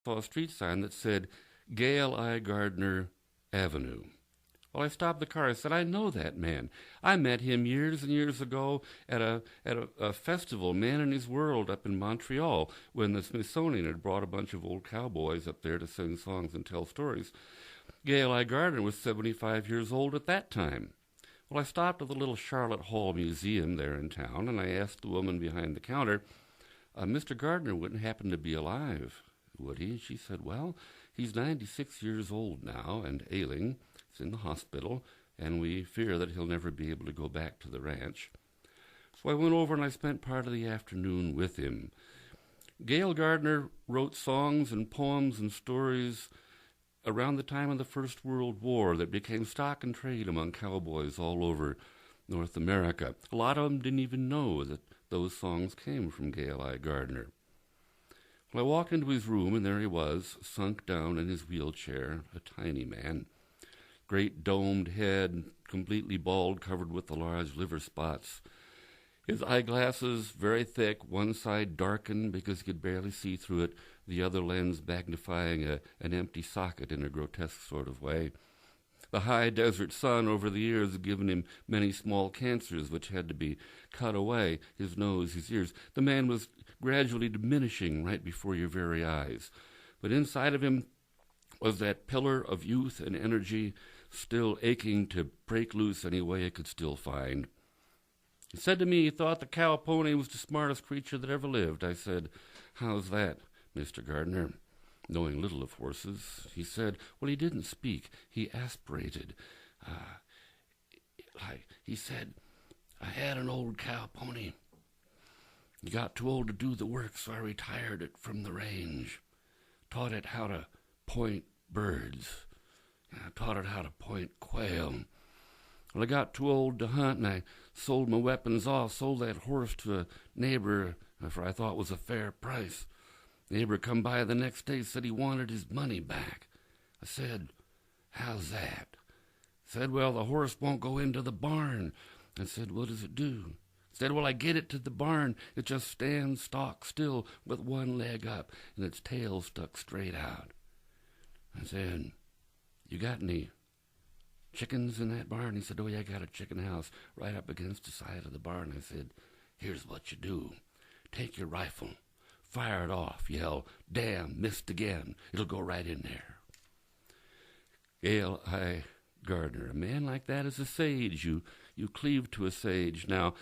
saw a street sign that said Gail I Gardner Avenue. Well, I stopped the car. I said, I know that man. I met him years and years ago at a festival, Man in His World, up in Montreal, when the Smithsonian had brought a bunch of old cowboys up there to sing songs and tell stories. Gail I Gardner was 75 years old at that time. Well, I stopped at the little Charlotte Hall Museum there in town, and I asked the woman behind the counter, Mr. Gardner wouldn't happen to be alive, would he? She said, well, he's 96 years old now and ailing. He's in the hospital, and we fear that he'll never be able to go back to the ranch. So I went over and I spent part of the afternoon with him. Gail Gardner wrote songs and poems and stories around the time of the First World War that became stock and trade among cowboys all over North America. A lot of them didn't even know that those songs came from Gail I Gardner. Well, I walked into his room, and there he was, sunk down in his wheelchair, a tiny man. Great domed head, completely bald, covered with the large liver spots. His eyeglasses, very thick, one side darkened because he could barely see through it, the other lens magnifying an empty socket in a grotesque sort of way. The high desert sun over the years had given him many small cancers which had to be cut away, his nose, his ears. The man was gradually diminishing right before your very eyes. But inside of him was that pillar of youth and energy, still aching to break loose any way it could still find. He said to me he thought the cow pony was the smartest creature that ever lived. I said, how's that, Mr. Gardner? Knowing little of horses, he said, well, he didn't speak. He aspirated. He said, I had an old cow pony. He got too old to do the work, so I retired it from the range. Taught it how to point birds. I taught it how to point quail. Well, I got too old to hunt, and I sold my weapons off, sold that horse to a neighbor for I thought was a fair price. Neighbor come by the next day, said he wanted his money back. I said, how's that? Said, well, the horse won't go into the barn. I said, what does it do? Said, well, I get it to the barn. It just stands stock still with one leg up and its tail stuck straight out. I said, you got any chickens in that barn? He said, oh, yeah, I got a chicken house right up against the side of the barn. I said, here's what you do. Take your rifle. Fire it off, yell, damn, missed again. It'll go right in there. Gail I Gardner, a man like that is a sage. You cleave to a sage. Now,